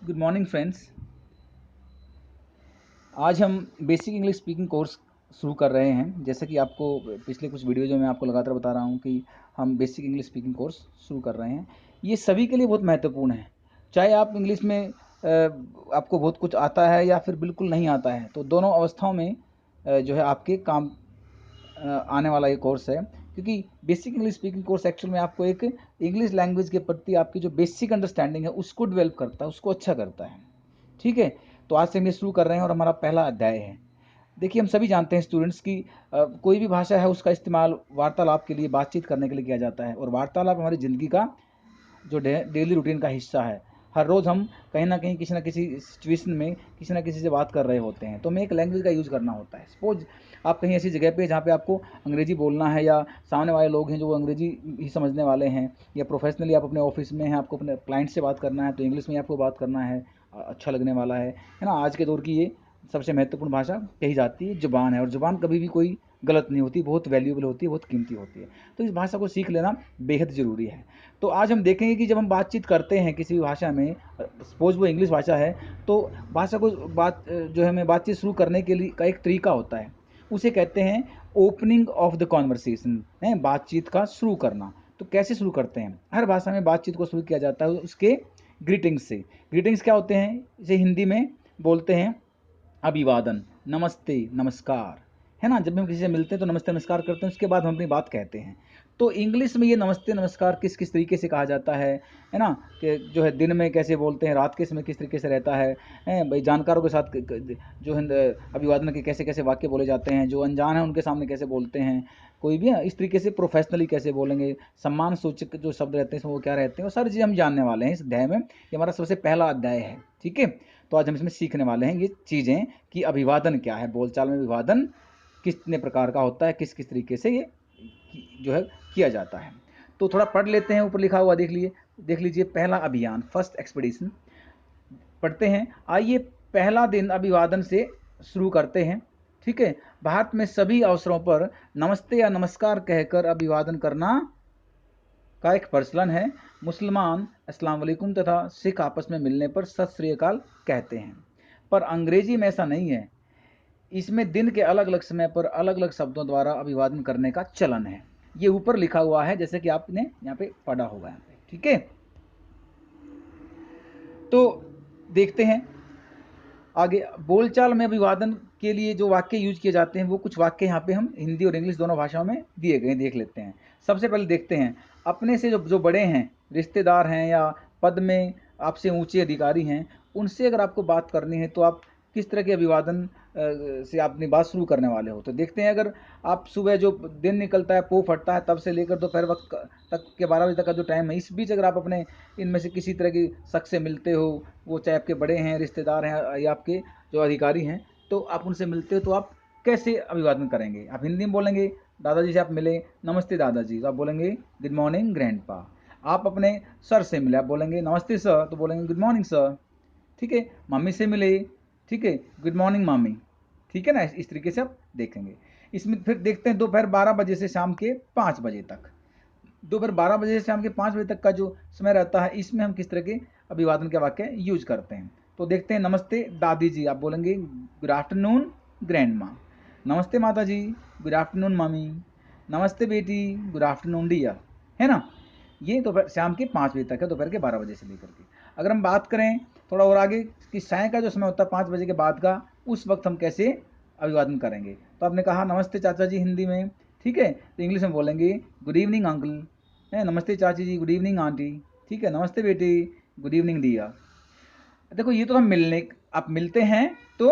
Good morning friends. आज हम basic English speaking course शुरू कर रहे हैं। जैसे कि आपको पिछले कुछ वीडियो जो मैं आपको लगातार बता रहा हूँ कि हम बेसिक इंग्लिश स्पीकिंग कोर्स शुरू कर रहे हैं। ये सभी के लिए बहुत महत्वपूर्ण है। चाहे आप इंग्लिश में आपको बहुत कुछ आता है या फिर बिल्कुल नहीं आता है, तो दोनों अवस्थाओं में जो है आपके काम आने वाला ये कोर्स है। क्योंकि basic English speaking course actual में आपको एक इंग्लिश लैंग्वेज के प्रति आपकी जो बेसिक अंडरस्टैंडिंग है उसको डेवलप करता है, उसको अच्छा करता है। ठीक है, तो आज से हम ये शुरू कर रहे हैं और हमारा पहला अध्याय है। देखिए, हम सभी जानते हैं स्टूडेंट्स की कोई भी भाषा है उसका इस्तेमाल वार्तालाप के लिए, बातचीत करने के लिए किया जाता है। और वार्तालाप हमारी ज़िंदगी का जो डेली रूटीन का हिस्सा है। हर रोज़ हम कहीं ना कहीं किसी ना किसी सिचुएशन में किसी ना किसी से बात कर रहे होते हैं, तो हमें एक लैंग्वेज का यूज़ करना होता है। सपोज आप कहीं ऐसी जगह पे जहाँ पे आपको अंग्रेजी बोलना है, या सामने वाले लोग हैं जो वो अंग्रेजी ही समझने वाले हैं, या प्रोफेशनली आप अपने ऑफिस में हैं, आपको अपने क्लाइंट से बात करना है तो इंग्लिश में ही आपको बात करना है, अच्छा लगने वाला है ना। आज के दौर की ये सबसे महत्वपूर्ण भाषा कही जाती है ज़ुबान है, और ज़ुबान कभी भी कोई गलत नहीं होती, बहुत वैल्यूएबल होती है, बहुत कीमती होती है। तो इस भाषा को सीख लेना बेहद ज़रूरी है। तो आज हम देखेंगे कि जब हम बातचीत करते हैं किसी भी भाषा में, सपोज वो इंग्लिश भाषा है, तो भाषा को जो है हमें बातचीत शुरू करने के लिए का एक तरीका होता है। उसे कहते हैं ओपनिंग ऑफ द कॉन्वर्सेशन, है बातचीत का शुरू करना। तो कैसे शुरू करते हैं? हर भाषा में बातचीत को शुरू किया जाता है उसके ग्रीटिंग्स से। ग्रीटिंग्स क्या होते हैं? इसे हिंदी में बोलते हैं अभिवादन, नमस्ते, नमस्कार, है ना। जब हम किसी से मिलते हैं तो नमस्ते नमस्कार करते हैं, उसके बाद हम अपनी बात कहते हैं। तो इंग्लिश में ये नमस्ते नमस्कार किस किस तरीके से कहा जाता है ना, कि जो है दिन में कैसे बोलते हैं, रात के समय किस तरीके से रहता है भाई जानकारों के साथ जो है अभिवादन के कैसे कैसे वाक्य बोले जाते हैं, जो अनजान है उनके सामने कैसे बोलते हैं, कोई भी इस तरीके से प्रोफेशनली कैसे बोलेंगे, सम्मान सूचक जो शब्द रहते हैं वो क्या रहते हैं, वो सारी चीज़ हम जानने वाले हैं इस अध्याय में। ये हमारा सबसे पहला अध्याय है, ठीक है। तो आज हम इसमें सीखने वाले हैं ये चीज़ें कि अभिवादन क्या है, बोलचाल में अभिवादन कितने प्रकार का होता है, किस किस तरीके से ये जो है किया जाता है। तो थोड़ा पढ़ लेते हैं, ऊपर लिखा हुआ देख लीजिए। पहला अभियान, फर्स्ट एक्सपीडिशन, पढ़ते हैं। आइए पहला दिन अभिवादन से शुरू करते हैं, ठीक है। भारत में सभी अवसरों पर नमस्ते या नमस्कार कहकर अभिवादन करना का एक प्रचलन है। मुसलमान अस्सलाम वालेकुम तथा सिख आपस में मिलने पर सत श्री अकाल कहते हैं, पर अंग्रेजी में ऐसा नहीं है। इसमें दिन के अलग अलग समय पर अलग अलग शब्दों द्वारा अभिवादन करने का चलन है। ये ऊपर लिखा हुआ है, जैसे कि आपने यहाँ पे पढ़ा होगा यहाँ पे, ठीक है। तो देखते हैं आगे। बोलचाल में अभिवादन के लिए जो वाक्य यूज किए जाते हैं, वो कुछ वाक्य यहाँ पे हम हिंदी और इंग्लिश दोनों भाषाओं में दिए गए, देख लेते हैं। सबसे पहले देखते हैं, अपने से जो बड़े हैं, रिश्तेदार हैं या पद में आपसे ऊंचे अधिकारी हैं, उनसे अगर आपको बात करनी है तो आप किस तरह के अभिवादन से अपनी बात शुरू करने वाले हो। तो देखते हैं, अगर आप सुबह जो दिन निकलता है, पो फटता है, तब से लेकर दोपहर वक्त तक के 12 बजे तक का जो टाइम है, इस बीच अगर आप अपने इनमें से किसी तरह की शख्स से मिलते हो, वो चाहे आपके बड़े हैं, रिश्तेदार हैं या आपके जो अधिकारी हैं, तो आप उनसे मिलते हो तो आप कैसे अभिवादन करेंगे? आप हिंदी में बोलेंगे, दादाजी से आप मिले, नमस्ते दादाजी, तो आप बोलेंगे गुड मॉर्निंग ग्रैंडपा। आप अपने सर से मिले, आप बोलेंगे नमस्ते सर, तो बोलेंगे गुड मॉर्निंग सर, ठीक है। मम्मी से मिले, ठीक है, गुड मॉर्निंग मम्मी, ठीक है ना। इस तरीके से आप देखेंगे। इसमें फिर देखते हैं दोपहर 12 बजे से शाम के 5 बजे तक। दोपहर 12 बजे से शाम के 5 बजे तक का जो समय रहता है, इसमें हम किस तरह के अभिवादन के वाक्य यूज करते हैं। तो देखते हैं, नमस्ते दादी जी, आप बोलेंगे गुड आफ्टरनून ग्रैंड माँ। नमस्ते माता जी, गुड आफ्टरनून मम्मी। नमस्ते बेटी, गुड आफ्टरनून डियर, है ना। ये दोपहर शाम के 5 बजे तक है, दोपहर के 12 बजे से लेकर के। अगर हम बात करें थोड़ा और आगे कि साय का जो समय होता है 5 बजे के बाद का, उस वक्त हम कैसे अभिवादन करेंगे। तो आपने कहा नमस्ते चाचा जी हिंदी में, ठीक है, तो इंग्लिश में बोलेंगे गुड इवनिंग अंकल, है नमस्ते चाची जी, गुड इवनिंग आंटी, ठीक है, नमस्ते बेटी, गुड इवनिंग डियर। देखो, ये तो हम आप मिलते हैं तो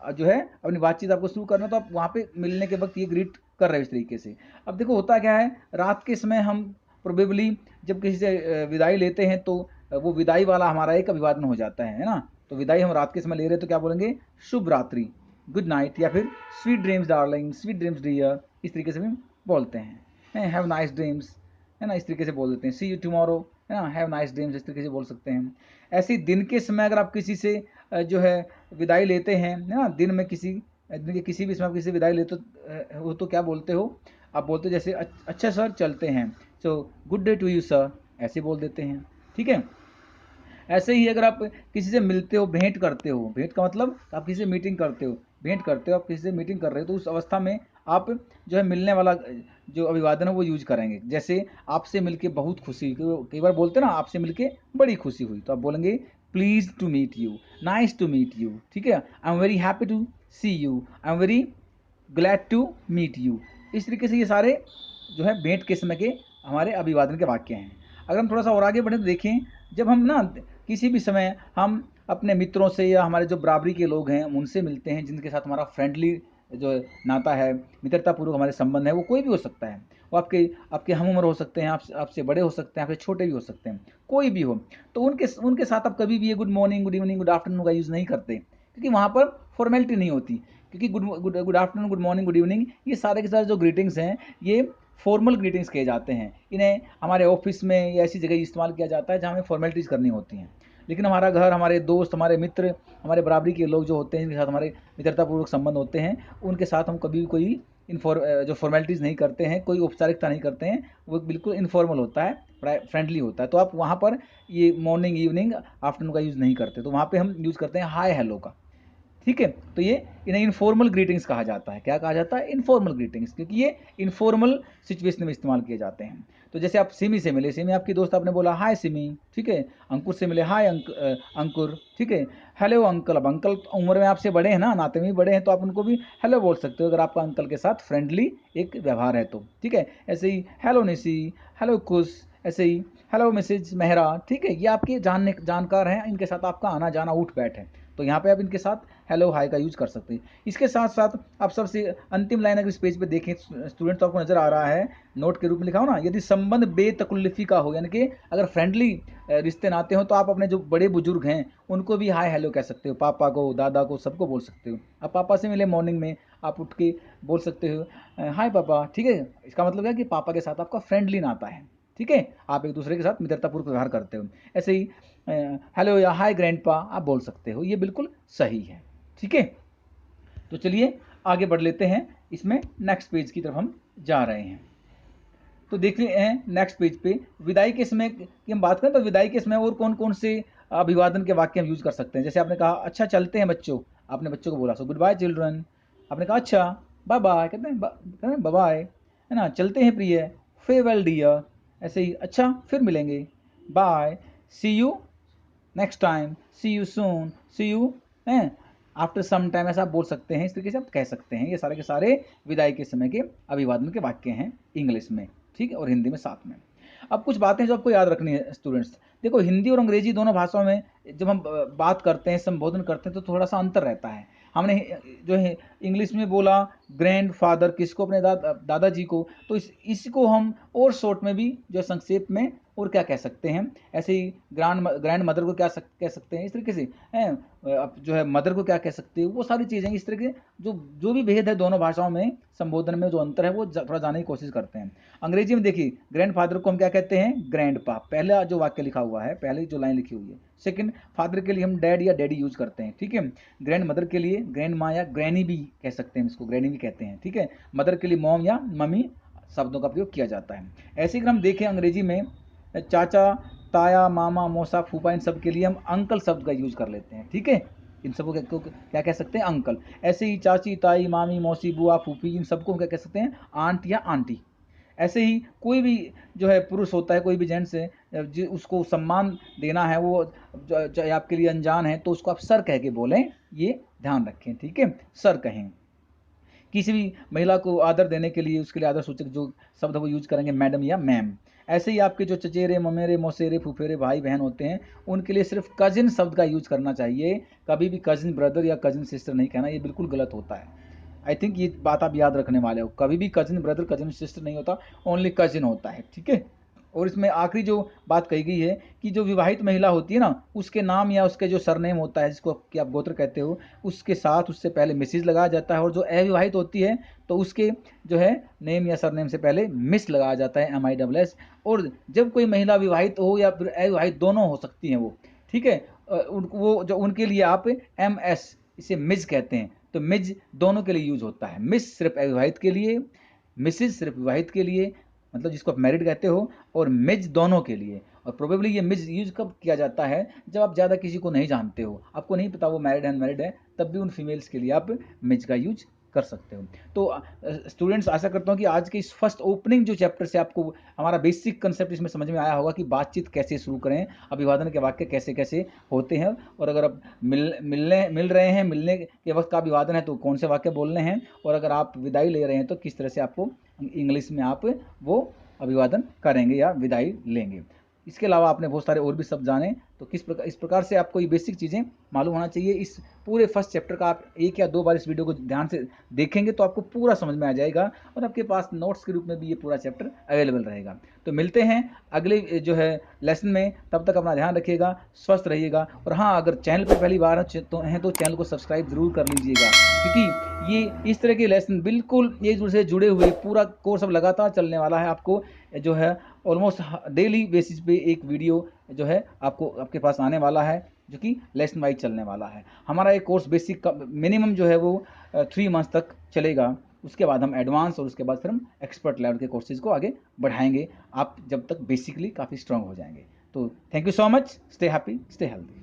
जो है अपनी बातचीत आपको शुरू करना, तो आप वहाँ पे मिलने के वक्त ये ग्रीट कर रहे हो इस तरीके से। अब देखो होता क्या है, रात के समय हम प्रोबेबली जब किसी से विदाई लेते हैं, तो वो विदाई वाला हमारा एक अभिवादन हो जाता है ना। तो विदाई हम रात के समय ले रहे हैं तो क्या बोलेंगे, शुभ रात्रि, गुड नाइट, या फिर sweet dreams darling, sweet dreams dear, इस तरीके से भी बोलते हैं। हैव नाइस ड्रीम्स, है ना, इस तरीके से बोल देते हैं। सी यू टुमारो, है ना, हैव नाइस ड्रीम्स, इस तरीके से बोल सकते हैं। ऐसे ही दिन के समय अगर आप किसी से जो है विदाई लेते हैं, है ना, दिन में दिन के किसी भी समय आप किसी से विदाई लेते हो तो क्या बोलते हो? आप बोलते हो जैसे अच्छा सर चलते हैं, so good day to you sir, ऐसे बोल देते हैं, ठीक है। ऐसे ही अगर आप किसी से मिलते हो, भेंट करते हो, भेंट का मतलब आप किसी से मीटिंग करते हो, भेंट करते हो, आप किसी से मीटिंग कर रहे हो, तो उस अवस्था में आप जो है मिलने वाला जो अभिवादन है वो यूज करेंगे। जैसे आपसे मिलके बहुत खुशी, कई बार बोलते हैं ना आपसे मिलके बड़ी खुशी हुई, तो आप बोलेंगे please to meet you, nice to meet you, ठीक है, I am very happy to see you, I am very glad to meet you. इस तरीके से ये सारे जो है भेंट के समय के हमारे अभिवादन के वाक्य हैं। अगर हम थोड़ा सा और आगे बढ़े तो देखें, जब हम ना किसी भी समय हम अपने मित्रों से या हमारे जो बराबरी के लोग हैं उनसे मिलते हैं, जिनके साथ हमारा फ्रेंडली जो नाता है, मित्रतापूर्वक हमारे संबंध है, वो कोई भी हो सकता है। वो आपके आपके हम उम्र हो सकते हैं, आपसे बड़े हो सकते हैं, आपसे छोटे भी हो सकते हैं, कोई भी हो। तो उनके उनके साथ आप कभी भी ये good morning, good evening, good afternoon का यूज़ नहीं करते, क्योंकि वहाँ पर फॉर्मेलिटी नहीं होती। क्योंकि good afternoon, good morning, good evening, ये सारे के सारे जो ग्रीटिंग्स हैं ये फॉर्मल ग्रीटिंग्स किए जाते हैं। इन्हें हमारे ऑफिस में या ऐसी जगह इस्तेमाल किया जाता है जहाँ हमें फॉर्मेलिटीज़ करनी होती हैं। लेकिन हमारा घर, हमारे दोस्त, हमारे मित्र, हमारे बराबरी के लोग जो होते हैं, जिनके साथ हमारे मित्रतापूर्वक संबंध होते हैं, उनके साथ हम कभी भी कोई जो फॉर्मेलिटीज़ नहीं करते हैं, कोई औपचारिकता नहीं करते हैं, वो बिल्कुल इनफॉर्मल होता है, बड़ा फ्रेंडली होता है। तो आप वहाँ पर ये मॉर्निंग, इवनिंग, आफ्टरनून का यूज़ नहीं करते, तो वहाँ पे हम यूज़ करते हैं हाय हेलो का। ठीक है, तो ये इन्हें इनफॉर्मल ग्रीटिंग्स कहा जाता है। क्या कहा जाता है? इनफॉर्मल ग्रीटिंग्स, क्योंकि ये इनफॉर्मल सिचुएशन में इस्तेमाल किए जाते हैं। तो जैसे आप सिमी से मिले, सिमी आपकी दोस्त, आपने बोला हाय सिमी, ठीक है। अंकुर से मिले, हाय अंकुर, ठीक है। हेलो अंकल, अब अंकल उम्र में आपसे बड़े हैं ना, नाते में भी बड़े हैं, तो आप उनको भी हेलो बोल सकते हो अगर आपका अंकल के साथ फ्रेंडली एक व्यवहार है तो, ठीक है। ऐसे ही हेलो निशी, हेलो कुश, ऐसे ही हेलो मिसेज मेहरा, ठीक है। ये आपके जानकार हैं, इनके साथ आपका आना जाना उठ बैठ है, तो यहाँ पे आप इनके साथ हेलो हाय का यूज कर सकते हैं। इसके साथ साथ आप सबसे अंतिम लाइन अगर इस पेज पे देखें स्टूडेंट, तो आपको नजर आ रहा है नोट के रूप में लिखा हो ना, यदि संबंध बेतकल्लुफी का हो, यानी कि अगर फ्रेंडली रिश्ते नाते हो, तो आप अपने जो बड़े बुजुर्ग हैं उनको भी हाय हेलो कह सकते हो, पापा को, दादा को, सबको बोल सकते हो। आप पापा से मिले मॉर्निंग में, आप उठ के बोल सकते हो हाय पापा, ठीक है। इसका मतलब है कि पापा के साथ आपका फ्रेंडली नाता है, ठीक है, आप एक दूसरे के साथ मित्रतापूर्वक व्यवहार करते हो। ऐसे ही हेलो या हाय ग्रैंडपा आप बोल सकते हो, ये बिल्कुल सही है, ठीक है। तो चलिए आगे बढ़ लेते हैं, इसमें नेक्स्ट पेज की तरफ हम जा रहे हैं। तो देख रहे हैं नेक्स्ट पेज पे विदाई के समय की हम बात करें, तो विदाई के समय और कौन कौन से अभिवादन के वाक्य हम यूज कर सकते हैं। जैसे आपने कहा अच्छा चलते हैं बच्चों, आपने बच्चों को बोला सो गुड बाय चिल्ड्रन। आपने कहा अच्छा बाय बाय, कहते हैं बाय बाय, है ना। चलते हैं प्रिय, फेयरवेल डियर। ऐसे ही अच्छा फिर मिलेंगे, bye, see you next time, see you soon, see you हैं आफ्टर सम टाइम, ऐसा आप बोल सकते हैं। इस तरीके से आप कह सकते हैं। ये सारे के सारे विदाई के समय के अभिवादन के वाक्य हैं इंग्लिश में, ठीक है, और हिंदी में साथ में। अब कुछ बातें जो आपको याद रखनी है स्टूडेंट्स। देखो हिंदी और अंग्रेजी दोनों भाषाओं में जब हम बात करते हैं, संबोधन करते हैं, तो थोड़ा सा अंतर रहता है। हमने जो है इंग्लिश में बोला ग्रैंड फादर किसको, अपने दादाजी को, तो इसको हम और शॉर्ट में भी जो संक्षेप में और क्या कह सकते हैं, ऐसे ही ग्रैंड मदर को क्या कह सकते हैं, इस तरीके से हैं। अब जो है मदर को क्या कह सकते हैं, वो सारी चीज़ें इस तरह के जो भी भेद है दोनों भाषाओं में, संबोधन में जो अंतर है वो थोड़ा जानने की कोशिश करते हैं। अंग्रेजी में देखिए ग्रैंड फादर को हम क्या कहते हैं, ग्रैंड पा, पहला जो वाक्य लिखा हुआ है, पहली जो लाइन लिखी हुई है। सेकंड फादर के लिए हम डैड या डैडी यूज करते हैं, ठीक है। ग्रैंड मदर के लिए ग्रैंड माँ या ग्रैनी भी कह सकते हैं, इसको ग्रैनी भी कहते हैं, ठीक है। मदर के लिए मॉम या मम्मी शब्दों का प्रयोग किया जाता है। ऐसे ही अगर हम देखें अंग्रेजी में चाचा, ताया, मामा, मौसा, फूफा, इन सब के लिए हम अंकल शब्द का यूज कर लेते हैं, ठीक है। इन सबको क्या कह सकते हैं, अंकल। ऐसे ही चाची, ताई, मामी, मौसी, बुआ, फूफी, इन सबको हम क्या कह सकते हैं, आंट या आंटी। ऐसे ही कोई भी जो है पुरुष होता है, कोई भी जेंट्स है, उसको सम्मान देना है, वो चाहे आपके लिए अनजान है, तो उसको आप सर कह के बोलें, ये ध्यान रखें, ठीक है, सर कहें। किसी भी महिला को आदर देने के लिए उसके लिए आदर सूचक जो शब्द है वो यूज करेंगे मैडम या मैम। ऐसे ही आपके जो चचेरे, ममेरे, मौसेरे, फुफेरे भाई बहन होते हैं, उनके लिए सिर्फ कजिन शब्द का यूज करना चाहिए। कभी भी कजिन ब्रदर या कजिन सिस्टर नहीं कहना, ये बिल्कुल गलत होता है। आई थिंक ये बात आप याद रखने वाले हो, कभी भी कजिन ब्रदर, कजिन सिस्टर नहीं होता, ओनली कजिन होता है, ठीक है। और इसमें आखिरी जो बात कही गई है कि जो विवाहित महिला होती है ना, उसके नाम या उसके जो सरनेम होता है, जिसको कि आप गोत्र कहते हो, उसके साथ उससे पहले मिसिज लगाया जाता है। और जो अविवाहित होती है तो उसके जो है नेम या सरनेम से पहले मिस लगाया जाता है, MISS। और जब कोई महिला विवाहित हो या फिर अविवाहित, दोनों हो सकती हैं वो, ठीक है, वो जो उनके लिए आप MS, इसे मिज कहते हैं। तो मिज दोनों के लिए यूज होता है, मिस सिर्फ अविवाहित के लिए, मिसिज सिर्फ विवाहित के लिए, मतलब जिसको आप मैरिड कहते हो, और मिज दोनों के लिए। और प्रोबेबली ये मिस यूज कब किया जाता है, जब आप ज़्यादा किसी को नहीं जानते हो, आपको नहीं पता वो मैरिड है अनमैरिड है, तब भी उन फीमेल्स के लिए आप मिज का यूज कर सकते हो। तो स्टूडेंट्स, आशा करता हूँ कि आज के इस फर्स्ट ओपनिंग जो चैप्टर से आपको हमारा बेसिक कंसेप्ट इसमें समझ में आया होगा कि बातचीत कैसे शुरू करें, अभिवादन के वाक्य कैसे कैसे होते हैं, और अगर आप मिल रहे हैं, मिलने के वक्त का अभिवादन है तो कौन से वाक्य बोलने हैं, और अगर आप विदाई ले रहे हैं तो किस तरह से आपको इंग्लिश में आप वो अभिवादन करेंगे या विदाई लेंगे। इसके अलावा आपने बहुत सारे और भी शब्द जाने, तो इस प्रकार से आपको ये बेसिक चीज़ें मालूम होना चाहिए। इस पूरे फर्स्ट चैप्टर का आप 1 या 2 बार इस वीडियो को ध्यान से देखेंगे तो आपको पूरा समझ में आ जाएगा, और आपके पास नोट्स के रूप में भी ये पूरा चैप्टर अवेलेबल रहेगा। तो मिलते हैं अगले जो है लेसन में, तब तक अपना ध्यान रखिएगा, स्वस्थ रहिएगा। और हाँ, अगर चैनल पर पहली बार हैं तो चैनल को सब्सक्राइब जरूर कर लीजिएगा, क्योंकि ये इस तरह के लेसन बिल्कुल एक दूसरे से जुड़े हुए, पूरा कोर्स अब लगातार चलने वाला है। आपको जो है ऑलमोस्ट डेली बेसिस पे एक वीडियो जो है आपको आपके पास आने वाला है, जो कि लेसन वाइज चलने वाला है। हमारा एक कोर्स बेसिक का मिनिमम जो है वो 3 मंथ्स तक चलेगा, उसके बाद हम एडवांस और उसके बाद फिर हम एक्सपर्ट लेवल के कोर्सेज को आगे बढ़ाएंगे, आप जब तक बेसिकली काफ़ी स्ट्रांग हो जाएंगे। तो thank you so much, stay happy, stay healthy.